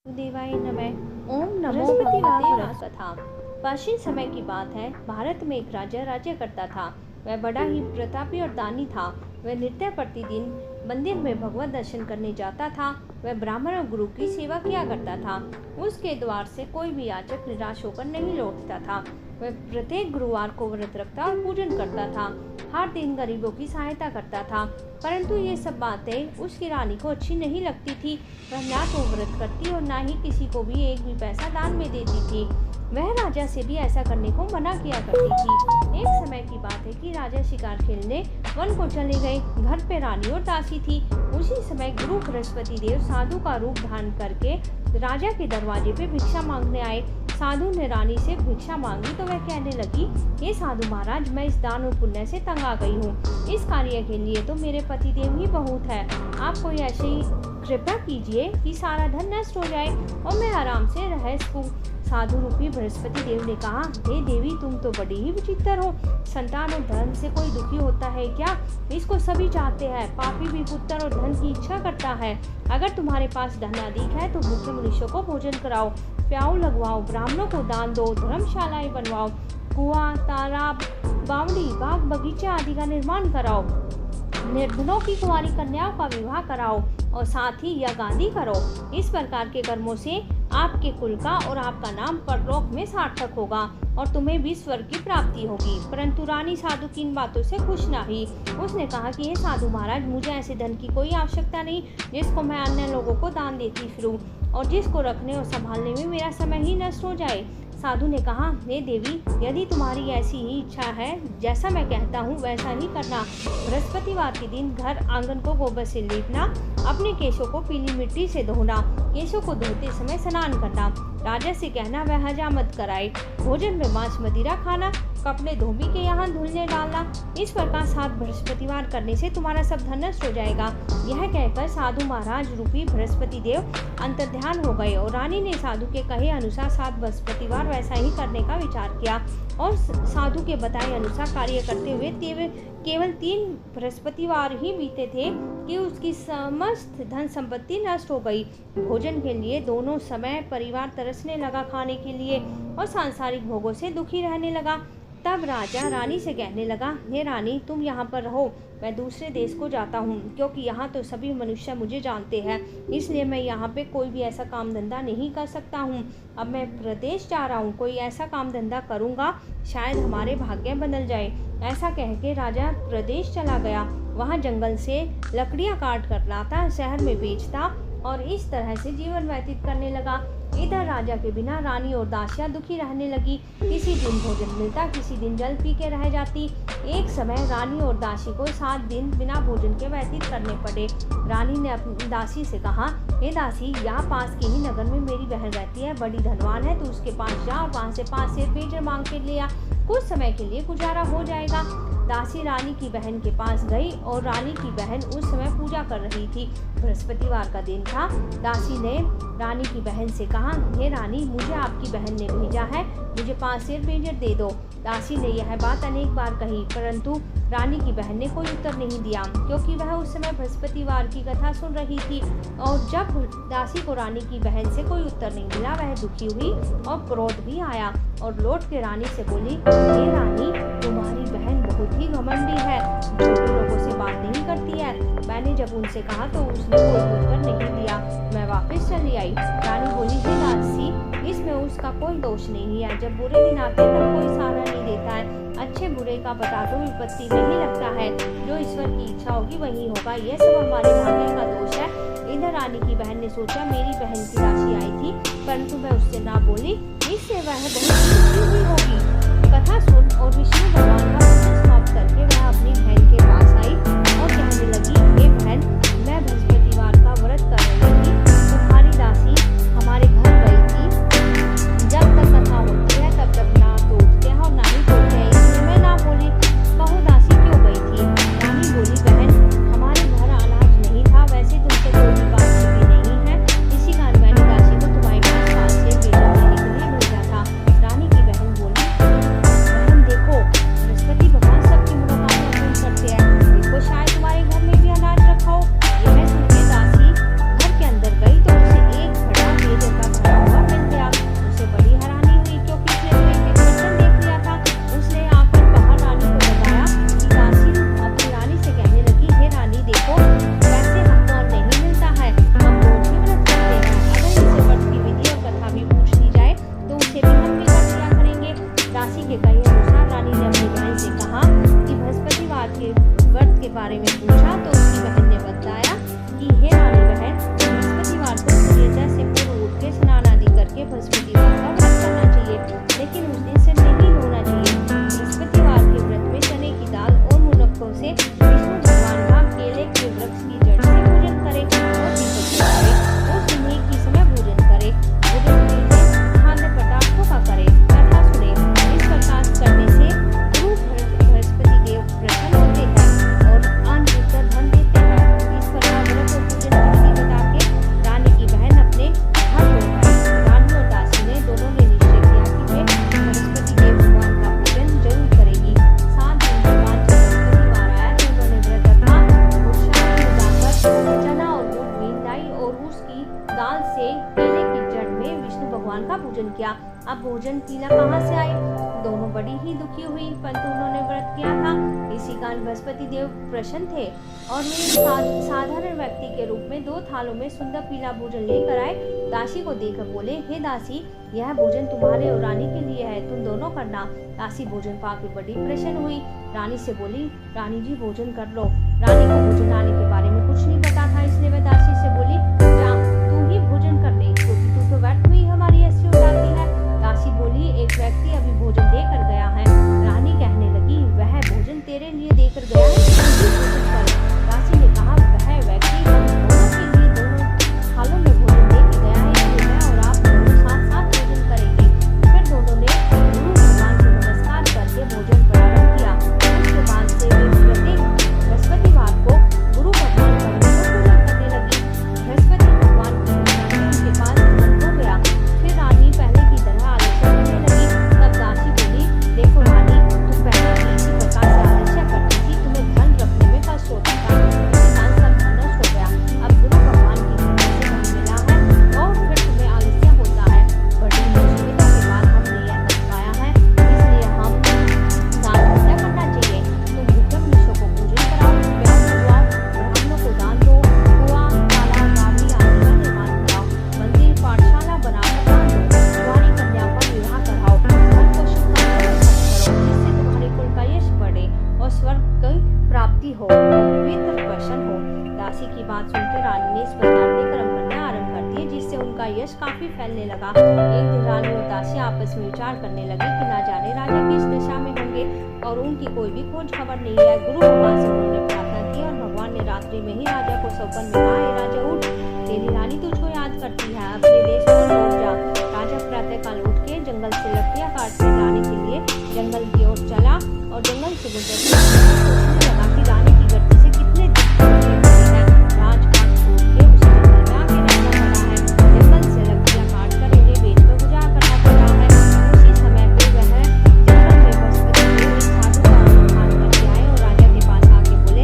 देवाय नमः। ओम नमो बृहस्पतिवार भगवते व्रत कथा। प्राचीन समय की बात है। भारत में एक राजा राज्य करता था। वह बड़ा ही प्रतापी और दानी था। वह नित्य प्रतिदिन मंदिर में भगवत दर्शन करने जाता था। वह ब्राह्मण और गुरु की सेवा किया करता था। उसके द्वार से कोई भी याचक निराश होकर नहीं लौटता था। वह प्रत्येक गुरुवार को व्रत रखता और पूजन करता था। हर दिन गरीबों की सहायता करता था। परंतु ये सब बातें उसकी रानी को अच्छी नहीं लगती थी। वह ना तो व्रत करती और ना ही किसी को भी एक भी पैसा दान में देती थी। वह राजा से भी ऐसा करने को मना किया करती थी। एक समय की बात है कि राजा शिकार खेलने वन को चले गए। घर पे रानी और दासी थी। उसी समय गुरु बृहस्पति देव साधु का रूप धारण करके राजा के दरवाजे पे भिक्षा मांगने आए। साधु ने रानी से भिक्षा मांगी तो वह कहने लगी, ये साधु महाराज, मैं इस दान और पुण्य से तंग आ गई हूँ। इस कार्य के लिए तो मेरे पतिदेव ही बहुत है। आप कोई ऐसी कृपा कीजिए कि सारा धन नष्ट हो जाए और मैं आराम से रह सकूं। साधु रूपी बृहस्पति देव ने कहा, हे देवी, तुम तो बड़ी ही विचित्र हो। संतान और धन से कोई दुखी होता है क्या? इसको सभी चाहते हैं। पापी भी पुत्र और धन की इच्छा करता है। अगर तुम्हारे पास धन अधिक है तो भूखे मनुष्यों को भोजन कराओ, प्याऊ लगवाओ, ब्राह्मणों को दान दो, धर्मशालाएं बनवाओ, कुआं, तालाब, बावड़ी, बाग बगीचा आदि का निर्माण कराओ, निर्धनों की कुंवारी कन्याओं का विवाह कराओ और साथ ही यज्ञ आदि करो। इस प्रकार के कर्मों से आपके कुल का और आपका नाम परलोक में सार्थक होगा और तुम्हें भी स्वर्ग की प्राप्ति होगी। परंतु रानी साधु की इन बातों से खुश न हुई। उसने कहा कि हे साधु महाराज, मुझे ऐसे धन की कोई आवश्यकता नहीं जिसको मैं अन्य लोगों को दान देती फिरूं और जिसको रखने और संभालने में मेरा समय ही नष्ट हो जाए। साधु ने कहा, हे देवी, यदि तुम्हारी ऐसी ही इच्छा है, जैसा मैं कहता हूँ वैसा ही करना। बृहस्पतिवार के दिन घर आंगन को गोबर से लीपना, अपने केशों को पीली मिट्टी से धोना, केशों को धोते समय स्नान करना, राजा से कहना वह हजामत कराए, भोजन में मांस मदिरा खाना, कपड़े धोबी के यहाँ धुलने डालना। इस प्रकार 7 बृहस्पतिवार करने से तुम्हारा सब धन नष्ट हो जाएगा। यह कहकर साधु महाराज रूपी बृहस्पति देव अंतर्ध्यान हो गए और रानी ने साधु के कहे अनुसार 7 बृहस्पतिवार वैसा ही करने का विचार किया और साधु के बताए अनुसार कार्य करते हुए केवल 3 बृहस्पतिवार ही बीते थे कि उसकी समस्त धन संपत्ति नष्ट हो गई। भोजन के लिए दोनों समय परिवार तरसने लगा खाने के लिए और सांसारिक भोगों से दुखी रहने लगा। तब राजा रानी से कहने लगा, हे रानी, तुम यहाँ पर रहो, मैं दूसरे देश को जाता हूँ, क्योंकि यहाँ तो सभी मनुष्य मुझे जानते हैं, इसलिए मैं यहाँ पे कोई भी ऐसा काम धंधा नहीं कर सकता हूँ। अब मैं प्रदेश जा रहा हूँ, कोई ऐसा काम धंधा करूँगा, शायद हमारे भाग्य बदल जाए। ऐसा कह के राजा प्रदेश चला गया। वहाँ जंगल से लकड़ियाँ काट कर लाता, शहर में बेचता और इस तरह से जीवन व्यतीत करने लगा। इधर राजा के बिना रानी और दासियां दुखी रहने लगी। किसी दिन भोजन मिलता, किसी दिन जल पी के रह जाती। एक समय रानी और दासी को 7 दिन बिना भोजन के व्यतीत करने पड़े। रानी ने अपनी दासी से कहा, हे दासी, यहाँ पास के ही नगर में मेरी बहन रहती है, बड़ी धनवान है, तू उसके पास जा और वहाँ से 5 सेर पेज मांग के ले आ, कुछ समय के लिए गुजारा हो जाएगा। दासी रानी की बहन के पास गई और रानी की बहन उस समय पूजा कर रही थी। बृहस्पतिवार का दिन था। दासी ने रानी की बहन से कहा, हे रानी, मुझे आपकी बहन ने भेजा है, मुझे 5 सेर पेंजर दे दो। दासी ने यह बात अनेक बार कही, परंतु रानी की बहन ने कोई उत्तर नहीं दिया, क्योंकि वह उस समय बृहस्पतिवार की कथा सुन रही थी। और जब दासी को रानी की बहन से कोई उत्तर नहीं मिला, वह दुखी हुई और क्रोध भी आया और लौट के रानी से बोली, हे रानी, तुम्हारी बहन बहुत ही घमंडी है, छोटे लोगों से बात नहीं करती है। मैंने जब उनसे कहा तो उसने कोई उत्तर नहीं दिया, मैं वापस चली आई। रानी बोली, हे दासी, इसमें उसका कोई दोष नहीं है। जब बुरे दिन आते हैं तब कोई सहारा नहीं देता है। अच्छे बुरे का पता तो विपत्ति में ही लगता है। जो ईश्वर की इच्छा होगी वही होगा। यह सब हमारे भाग्य का दोष है। इधर रानी की बहन ने सोचा, मेरी बहन की राशि आई थी, परंतु मैं उससे ना बोली, इससे वह बहुत दुखी हुई होगी। कथा सुन और विष्णु भगवान का पूजन समाप्त करके वह अपनी बहन के पास आई और कहने लगी, हे बहन, मैं बृहस्पतिवार का व्रत कर रही थी, तुम्हारी दासी हमारे घर गई थी। जब तक कथा होती है तब तक ना तो उठते हैं और ना ही बोलते हैं, इसलिए मैं ना बोली। कहो दासी क्यों गई थी? रानी बोली, बहन, हमारे घर अनाज नहीं था, वैसे तुमसे कोई भी बात भी नहीं है, इसी कारण मैंने दासी को तुम्हारे पास 5 सेर पेंजर देने के लिए भेजा था। रानी की बहन बोली, बहन देखो, बृहस्पति भगवान सबकी मनोकामना पूर्ण करते हैं, देखो शायद तुम्हारे घर में भी अनाज रखा हो। यह सुन के दासी घर के केले की जड़ में विष्णु भगवान का पूजन किया। अब भोजन पीना कहाँ से आए? दोनों बड़ी ही दुखी हुई, परंतु उन्होंने व्रत किया था। इसी कारण बृहस्पति देव प्रसन्न थे और वे साधारण व्यक्ति के रूप में 2 थालों में सुंदर पीला भोजन लेकर आए। दासी को देखकर बोले, हे दासी, यह भोजन तुम्हारे और रानी के लिए है, तुम दोनों करना। दासी भोजन पाकर बड़ी प्रसन्न हुई। रानी से बोली, रानी जी भोजन कर लो। रानी को भोजन आने के बारे में कुछ नहीं पता था, इसलिए वह दासी से बोली, जा तू ही भोजन कर ले, क्योंकि तू तो व्यर्थ में हमारी ऐसी उड़ाती है। दासी बोली, एक व्यक्ति अभी भोजन देकर गया है। रानी कहने लगी, वह भोजन तेरे लिए देकर गया है, तू भी भोजन कर। दासी ने कहा, वह व्यक्ति हम दोनों के लिए 2 थालों में भोजन देकर गया है, इसलिए मैं और आप दोनों साथ साथ भोजन करेंगे। फिर दोनों ने गुरु भगवान को नमस्कार करके भोजन प्रारंभ किया। उसके बाद से वे प्रत्येक बृहस्पतिवार को गुरु भगवान का पूजन करने लगी। बृहस्पति भगवान की पूजा से उनके पास धन हो गया। फिर रानी पहले की तरह आलस्य करने लगी। तब दासी बोली, देखो रानी, तुम पहले भी इसी प्रकार से आलस्य करती थी, तुम्हें धन रखने में कष्ट होता था, किसान सब नष्ट हो गया। अब गुरु भगवान की कृपा से धन मिला है और फिर तुम्हें आलस्य होता है। बड़ी मुश्किलों के बाद हमने यह कर पाया है, इसलिए हम दान पुण्य करना चाहिए। तुम भूखे मनुष्यों को भोजन कराओ, प्यास बुझाओ, ब्राह्मणों को दान दो, कुआं, तालाब, बावड़ी आदि का निर्माण कराओ, मंदिर, पाठशाला बनाकर दान दो, तुम्हारी कन्या का विवाह कराओ, धन को शुभकामनाएं खर्च करो, जिससे तुम्हारे कुल का यश बढ़े और स्वर्ग की प्राप्ति हो, पितृ प्रसन्न हो। दासी की बात सुनकर रानी ने इस प्रकार के कर्म करना आरंभ कर दिए, जिससे उनका यश काफी फैलने लगा। एक दिन रानी और दासी आपस में विचार करने लगी कि ना जाने राजा किस दशा में होंगे और उनकी कोई भी खोज खबर नहीं है। गुरु भगवान से उन्होंने प्रार्थना की और भगवान ने रात्रि में ही राजा को सौगंध में कहा, हे राजा उठ, तेरी रानी तुझको याद करती है, अपने देश को लौट जा। राजा प्रातः काल उठ के जंगल से लकड़ियां काट कर लाने के लिए जंगल की ओर चला और जंगल से गुजरते सोचने लगा कि रानी की गति से कितने दिन है। राजपाट छोड़ के उसे जंगल में आके रहना पड़ा है। जंगल से लकड़ियां काट कर उन्हें बेच कर गुजार करना पड़ा है। उसी समय पे वह जंगल में बृहस्पति देव एक साधु का अनुमान करके आए और राजा के पास आके बोले,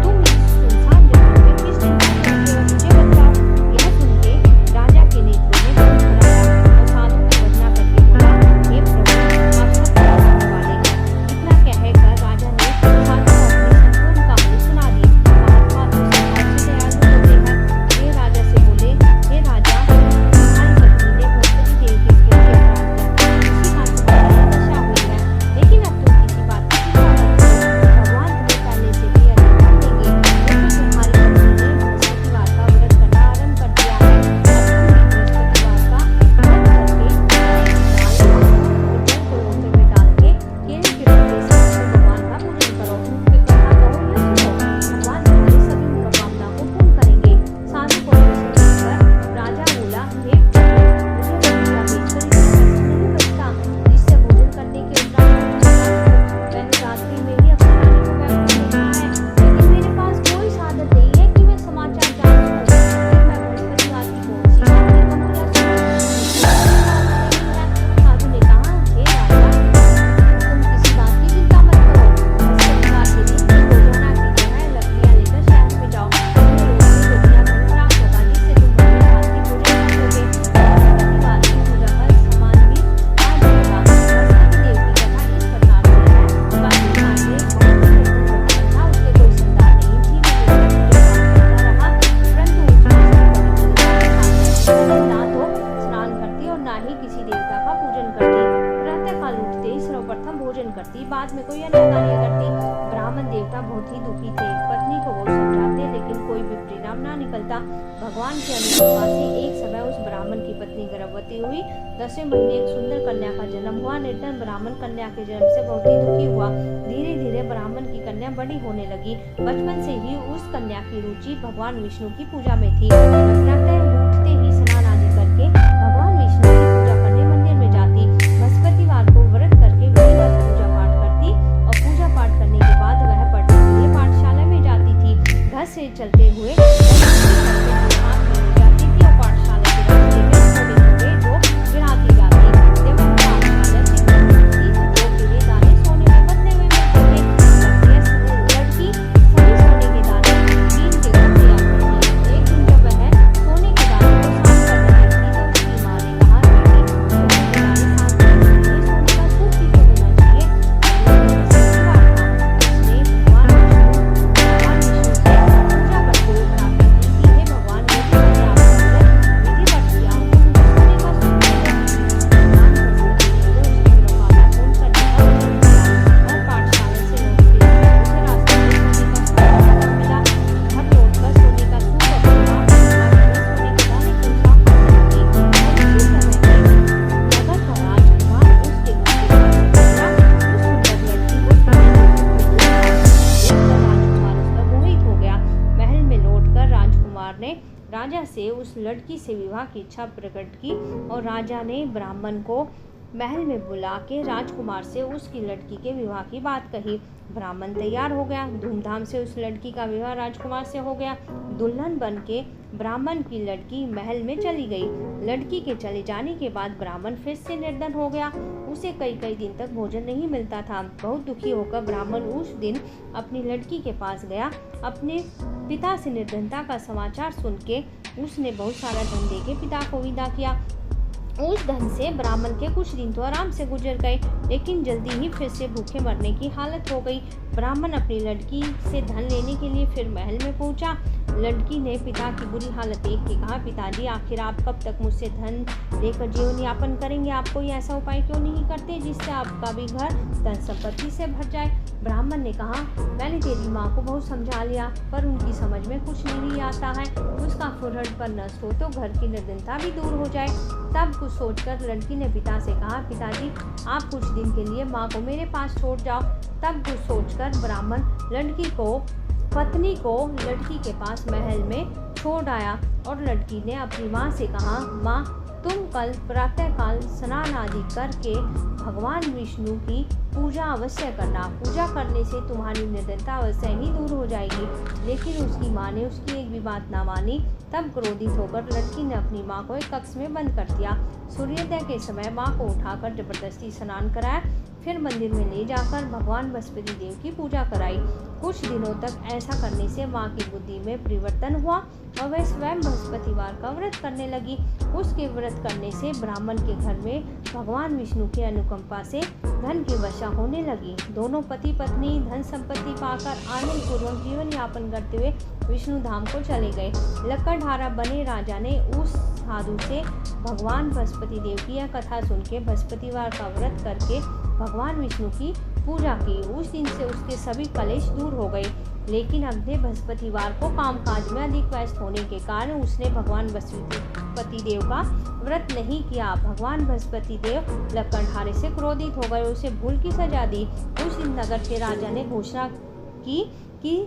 तुम इस सुनसान जंगल में किस दिन रहते हो, मुझे बताओ। यह सुन के राजा के नेत्रों में जल भर आया और साधु को वंदना करके बोला, हे प्रभु, आप सब करने वाले हैं। इतना कहकर राजा ने साधु को अपनी संपूर्ण कहानी सुना दी। महात्मा तो स्वभाव से दयालु होते हैं। वे राजा से बोले, हे राजा, तुम्हारी पत्नी ने बृहस्पति देव के लिए अपराध किया, इसी कारण तुम्हारी यह दशा हुई है। लेकिन अब तुम किसी बात की चिंता मत करो, भगवान तुम्हें पहले से भी अधिक धन देंगे, क्योंकि तुम्हारी पत्नी ने बृहस्पतिवार का व्रत करना आरंभ कर दिया है। अब तुम भी बृहस्पतिवार का व्रत करके जल को लोटे में डाल के केले के पत्ते से विष्णु भगवान का पूजन करो। फिर कथा कहो या सुनो, भगवान तुम्हारी सभी मनोकामना को पूर्ण करेंगे। साधु को यह सुनकर राजा बोला, हे प्रभु, मुझे लकड़ियां बेचकर इतना पैसा नहीं बचता जिससे भोजन करने के उपरांत मुझे मैंने रात्रि में ही अपनी रानी को व्याकुल देखा है, लेकिन मेरे पास कोई साधन नहीं है कि मैं समाचार जान सकूं। फिर मैं बृहस्पतिवार की कौन सी बातें कहूं या सुनाऊं? साधु ने कहा, हे राजा, तुम किसी बात की चिंता मत करो। बृहस्पतिवार के दिन रोजाना की तरह लकड़ियां लेकर शहर में जाओ, तुम्हें रोज की लकड़ियां धन प्राप्त होगा, जिससे तुम भले भांति भोजन कर लोगे। बृहस्पतिवार की पूजा पर सामान भी आ जाएगा। बृहस्पति देव की कथा इस प्रकार से है। बाकी कांडे बहुत ही निर्धन था, उसके कोई संतान नहीं थी, वो निरंतर पूजा पाठ करता रहा, परंतु उसकी ना तो स्नान करती और ना ही किसी देवता का पूजन करती। प्रातः काल उठते ही सर्वप्रथम भोजन करती, बाद में कोई अन्य कार्य करती। ब्राह्मण देवता बहुत ही दुखी थे, पत्नी को वो समझाते लेकिन कोई भी परिणाम ना निकलता। भगवान के अनुकंपा से एक समय उस ब्राह्मण की पत्नी गर्भवती हुई। 10वें महीने एक सुंदर कन्या का जन्म हुआ। निर्धन ब्राह्मण कन्या के जन्म से बहुत ही दुखी हुआ। धीरे धीरे ब्राह्मण की कन्या बड़ी होने लगी। बचपन से ही उस कन्या की रुचि भगवान विष्णु की पूजा में थी। प्रातः उठते ही स्नान आदि करके भगवान विष्णु की पूजा करने मंदिर में जाती। बृहस्पतिवार को व्रत करके विधिवत पूजा पाठ करती और पूजा पाठ करने के बाद वह पढ़ने के लिए पाठशाला में जाती थी। घर से चलते हुए हाथ में ले जाती थी और पाठशाला के रास्ते में थोड़े थोड़े गिराती जाती। जब वह पाठशाला से गुजरती तो 2 पीले दाने सोने में बदले हुए मिलते थे। लड़की सभी सोने के दाने 3 के घर दिया करती। एक दिन जब वह सोने के से उस लड़की से विवाह की इच्छा प्रकट की और राजा ने ब्राह्मण को महल में बुला के राजकुमार से उसकी लड़की के विवाह की बात कही। ब्राह्मण तैयार हो गया। धूमधाम से उस लड़की का विवाह राजकुमार से हो गया। दुल्हन बन के ब्राह्मण की लड़की महल में चली गई। लड़की के चले जाने के बाद ब्राह्मण फिर से निर्धन हो गया। उसे कई कई दिन तक भोजन नहीं मिलता था। बहुत दुखी होकर ब्राह्मण उस दिन अपनी लड़की के पास गया। अपने पिता से निर्धनता का समाचार सुन के उसने बहुत सारा धन दे के पिता को विदा किया। उस धन से ब्राह्मण के कुछ दिन तो आराम से गुजर गए, लेकिन जल्दी ही फिर से भूखे मरने की हालत हो गई। ब्राह्मण अपनी लड़की से धन लेने के लिए फिर महल में पहुंचा। लड़की ने पिता की बुरी हालत देख के कहा, पिताजी आखिर आप कब तक मुझसे धन लेकर जीवन यापन करेंगे? आप कोई ऐसा उपाय क्यों नहीं करते जिससे आपका भी घर धन संपत्ति से भर जाए? ब्राह्मण ने कहा, मैंने तेरी माँ को बहुत समझा लिया, पर उनकी समझ में कुछ नहीं आता है। उसका फुरहड़पन नष्ट हो तो घर की निर्धनता भी दूर हो जाए। तब कुछ सोचकर लड़की ने पिता से कहा, पिताजी आप कुछ दिन के लिए माँ को मेरे पास छोड़ जाओ। तब कुछ सोचकर ब्राह्मण पत्नी को लड़की के पास महल में छोड़ आया और लड़की ने अपनी माँ से कहा, माँ तुम कल प्रातःकाल स्नान आदि करके भगवान विष्णु की पूजा अवश्य करना। पूजा करने से तुम्हारी निर्धनता अवश्य ही दूर हो जाएगी। लेकिन उसकी माँ ने उसकी एक भी बात ना मानी। तब क्रोधित होकर लड़की ने अपनी माँ को एक कक्ष में बंद कर दिया। सूर्योदय के समय माँ को उठाकर जबरदस्ती स्नान कराया, फिर मंदिर में ले जाकर भगवान बृहस्पति देव की पूजा कराई। कुछ दिनों तक ऐसा करने से माँ की बुद्धि में परिवर्तन हुआ और वह स्वयं बृहस्पतिवार का व्रत करने लगी। उसके व्रत करने से ब्राह्मण के घर में भगवान विष्णु की अनुकंपा से धन की वर्षा होने लगी। दोनों पति पत्नी धन संपत्ति पाकर आनंद पूर्वक जीवन यापन करते हुए विष्णु धाम को चले गए। लकड़हारा बने राजा ने उस साधु से भगवान बृहस्पति देव की यह कथा सुन के बृहस्पतिवार का व्रत करके भगवान विष्णु की पूजा की। उस दिन से उसके सभी कलेश दूर हो गए। लेकिन अगले बृहस्पतिवार को कामकाज में अधिक व्यस्त होने के कारण उसने भगवान बृहस्पति देव का व्रत नहीं किया। भगवान बृहस्पति देव लकड़हारे से क्रोधित हो गए, उसे भूल की सजा दी। उस दिन नगर के राजा ने घोषणा की कि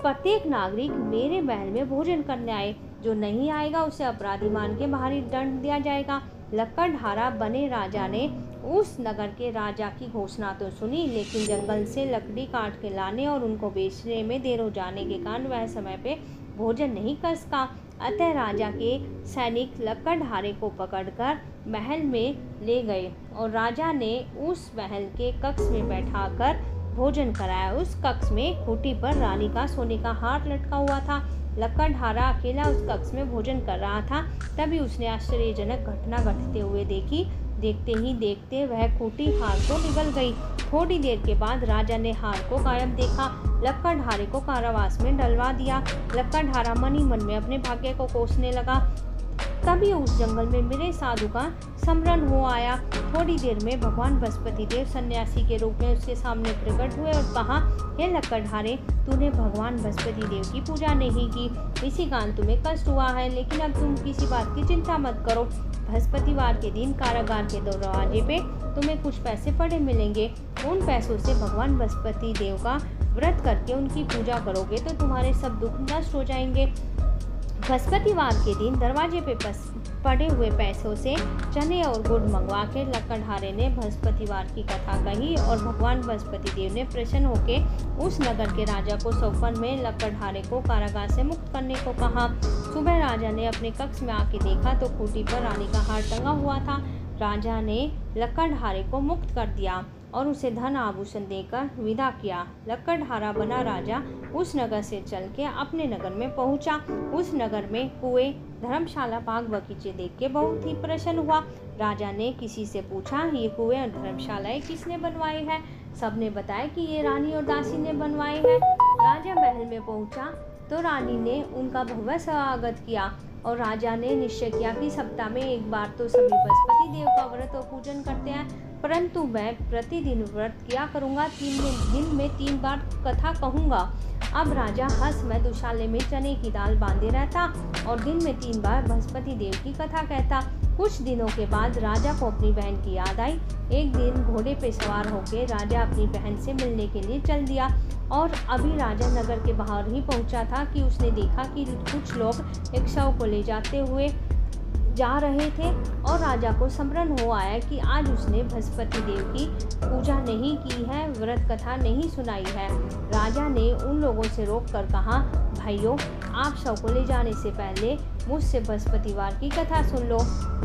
प्रत्येक नागरिक मेरे महल में भोजन करने आए। जो नहीं आएगा उसे अपराधी मान के भारी दंड दिया जाएगा। लकड़हारा बने राजा ने उस नगर के राजा की घोषणा तो सुनी, लेकिन जंगल से लकड़ी काट के लाने और उनको बेचने में देर हो जाने के कारण वह समय पे भोजन नहीं कर सका। अतः राजा के सैनिक लकड़हारे को पकड़कर महल में ले गए और राजा ने उस महल के कक्ष में बैठाकर भोजन कराया। उस कक्ष में खूंटी पर रानी का सोने का हार लटका हुआ था। लकड़हारा अकेला उस कक्ष में भोजन कर रहा था। तभी उसने आश्चर्यजनक घटना घटते हुए देखी। देखते ही देखते वह खूंटी हार को निगल गई। थोड़ी देर के बाद राजा ने हार को गायब देखा। लकड़हारे को कारावास में डलवा दिया। लकड़हारा मन ही मन में अपने भाग्य को कोसने लगा। तभी उस जंगल में मेरे साधु का स्मरण हो आया। थोड़ी देर में भगवान बृहस्पति देव सन्यासी के रूप में उसके सामने प्रकट हुए और कहा, हे लकड़हारे, तूने भगवान बृहस्पति देव की पूजा नहीं की, इसी कारण तुम्हें कष्ट हुआ है। लेकिन अब तुम किसी बात की चिंता मत करो। बृहस्पतिवार के दिन कारागार के दरवाजे पे तुम्हें कुछ पैसे पड़े मिलेंगे। उन पैसों से भगवान बृहस्पति देव का व्रत करके उनकी पूजा करोगे तो तुम्हारे सब दुख नष्ट हो जाएंगे। बृहस्पतिवार के दिन दरवाजे पे पड़े हुए पैसों से चने और गुड़ मंगवा के लकड़हारे ने बृहस्पतिवार की कथा कही और भगवान बृहस्पति देव ने प्रसन्न होकर उस नगर के राजा को सौपन में लकड़हारे को कारागार से मुक्त करने को कहा। सुबह राजा ने अपने कक्ष में आके देखा तो खूंटी पर रानी का हार टंगा हुआ था। राजा ने लकड़हारे को मुक्त कर दिया और उसे धन आभूषण देकर विदा किया। लकड़हारा बना राजा उस नगर से चल के अपने नगर में पहुंचा। उस नगर में कुएं, धर्मशाला, बाग बगीचे देख के बहुत ही प्रसन्न हुआ। राजा ने किसी से पूछा, ये कुएं और धर्मशालाएं किसने बनवाई है? सबने बताया कि ये रानी और दासी ने बनवाई है। राजा महल में पहुंचा तो रानी ने उनका भव्य स्वागत किया और राजा ने निश्चय किया कि सप्ताह में एक बार तो सभी बृहस्पति देव का व्रत और पूजन करते हैं। परंतु मैं प्रतिदिन व्रत किया करूँगा, दिन में 3 बार कथा कहूँगा। अब राजा हंसमय दुशाले में चने की दाल बांधे रहता और दिन में 3 बार बृहस्पति देव की कथा कहता। कुछ दिनों के बाद राजा को अपनी बहन की याद आई। एक दिन घोड़े पे सवार होकर राजा अपनी बहन से मिलने के लिए चल दिया और अभी राजा नगर के बाहर ही पहुंचा था कि उसने देखा कि कुछ लोग एक शव को ले जाते हुए जा रहे थे और राजा को स्मरण हो आया कि आज उसने बृहस्पति देव की पूजा नहीं की है, व्रत कथा नहीं सुनाई है। राजा ने उन लोगों से रोककर कहा, भाइयों, आप शव को ले जाने से पहले मुझसे बृहस्पतिवार की कथा सुन लो।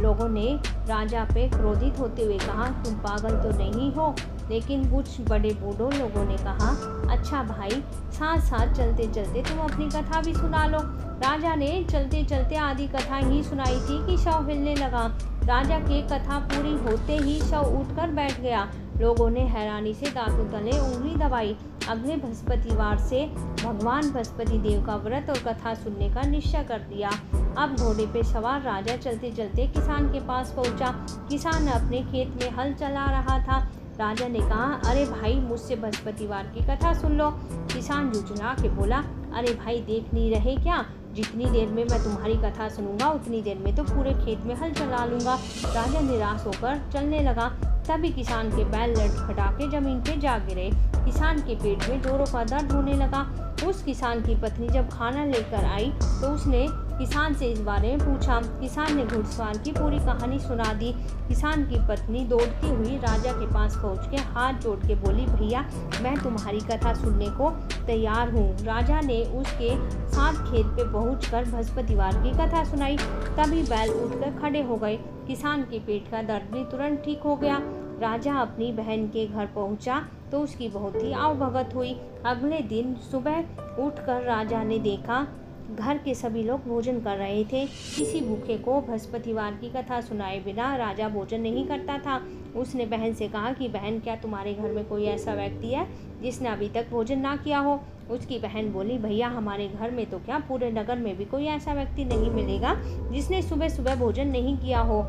लोगों ने राजा पे क्रोधित होते हुए कहा, तुम पागल तो नहीं हो? लेकिन कुछ बड़े बूढ़ों लोगों ने कहा, अच्छा भाई, साथ साथ चलते चलते तुम अपनी कथा भी सुना लो। राजा ने चलते चलते आधी कथा ही सुनाई थी कि शव हिलने लगा। राजा की कथा पूरी होते ही शव उठकर बैठ गया। लोगों ने हैरानी से दांतों तले उंगली दबाई। अगले बृहस्पतिवार से भगवान बृहस्पति देव का व्रत और कथा सुनने का निश्चय कर दिया। अब घोड़े पे सवार राजा चलते चलते किसान के पास पहुंचा। किसान अपने खेत में हल चला रहा था। राजा ने कहा, अरे भाई, मुझसे बृहस्पतिवार की कथा सुन लो। किसान झुंझुला के बोला, अरे भाई, देख नहीं रहे क्या? जितनी देर में मैं तुम्हारी कथा सुनूंगा उतनी देर में तो पूरे खेत में हल चला लूंगा। राजा निराश होकर चलने लगा। तभी किसान के बैल लटखटा के जमीन पे जा गिरे। किसान के पेट में जोरों का दर्द होने लगा। उस किसान की पत्नी जब खाना लेकर आई तो उसने किसान से इस बारे में पूछा। किसान ने घुड़सवार की पूरी कहानी सुना दी। किसान की पत्नी दौड़ती हुई राजा के पास पहुंच के हाथ जोड़ के बोली, भैया, मैं तुम्हारी कथा सुनने को तैयार हूँ। राजा ने उसके साथ खेत पे पहुंचकर बृहस्पतिवार की कथा सुनाई। तभी बैल उठकर खड़े हो गए। किसान के पेट का दर्द भी तुरंत ठीक हो गया। राजा अपनी बहन के घर पहुंचा तो उसकी बहुत ही आवभगत हुई। अगले दिन सुबह उठकर राजा ने देखा घर के सभी लोग भोजन कर रहे थे। किसी भूखे को बृहस्पतिवार की कथा सुनाए बिना राजा भोजन नहीं करता था। उसने बहन से कहा कि बहन, क्या तुम्हारे घर में कोई ऐसा व्यक्ति है जिसने अभी तक भोजन ना किया हो? उसकी बहन बोली, भैया, हमारे घर में तो क्या, पूरे नगर में भी कोई ऐसा व्यक्ति नहीं मिलेगा जिसने सुबह सुबह भोजन नहीं किया हो।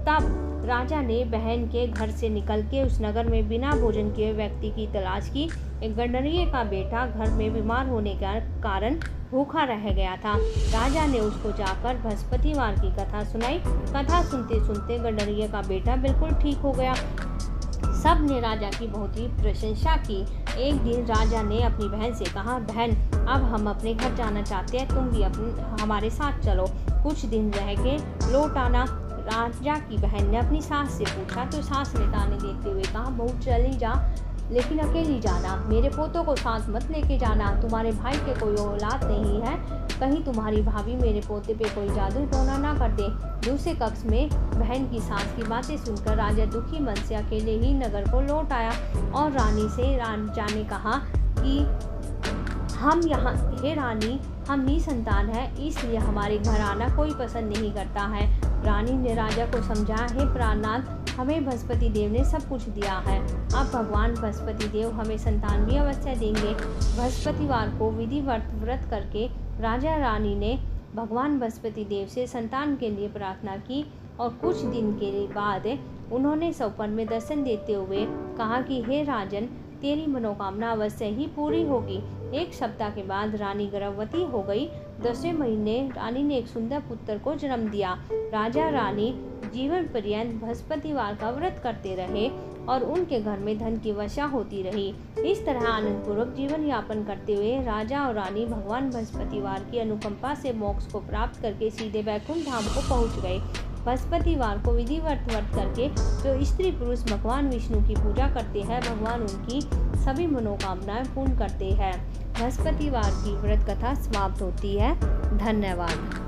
तब राजा ने बहन के घर से निकल के उस नगर में बिना भोजन किए व्यक्ति की तलाश की। एक गंडरिये का बेटा घर में बीमार होने के कारण भूखा रह गया था। राजा ने उसको जाकर बृहस्पतिवार की कथा सुनाई। कथा सुनते सुनते गंडरिये का बेटा बिल्कुल ठीक हो गया। सब ने राजा की बहुत ही प्रशंसा की। एक दिन राजा ने अपनी बहन से कहा, बहन, अब हम अपने घर जाना चाहते हैं, तुम भी हमारे साथ चलो, कुछ दिन रह के लौट आना। राजा की बहन ने अपनी सास से पूछा तो सास ने ताने देते हुए कहा, बहू, चली जा, लेकिन अकेली जाना, मेरे पोतों को साथ मत लेके जाना। तुम्हारे भाई के कोई औलाद नहीं है, कहीं तुम्हारी भाभी मेरे पोते पे कोई जादू टोना ना कर दे। दूसरे कक्ष में बहन की सास की बातें सुनकर राजा दुखी मन से अकेले ही नगर को लौट आया और रानी से राजा ने कहा कि हम यहाँ, हे रानी, हम निसंतान है, इसलिए हमारे घर आना कोई पसंद नहीं करता है। रानी ने राजा को समझाया, हे प्राणनाथ, हमें बृहस्पति देव ने सब कुछ दिया है, अब भगवान बृहस्पति देव हमें संतान भी अवश्य देंगे। बृहस्पतिवार को विधिवत व्रत करके राजा रानी ने भगवान बृहस्पति देव से संतान के लिए प्रार्थना की और कुछ दिन के बाद उन्होंने स्वप्न में दर्शन देते हुए कहा कि हे राजन, तेरी मनोकामना अवश्य ही पूरी होगी। एक सप्ताह के बाद रानी गर्भवती हो गई। 10वें महीने रानी ने एक सुंदर पुत्र को जन्म दिया। राजा रानी जीवन पर्यंत बृहस्पतिवार का व्रत करते रहे और उनके घर में धन की वर्षा होती रही। इस तरह आनंद पूर्वक जीवन यापन करते हुए राजा और रानी भगवान बृहस्पतिवार की अनुकंपा से मोक्ष को प्राप्त करके सीधे वैकुंठ धाम को पहुँच गए। बृहस्पतिवार को विधिवत व्रत करके जो स्त्री पुरुष भगवान विष्णु की पूजा करते हैं, भगवान उनकी सभी मनोकामनाएं पूर्ण करते हैं। बृहस्पतिवार की व्रत कथा समाप्त होती है। धन्यवाद।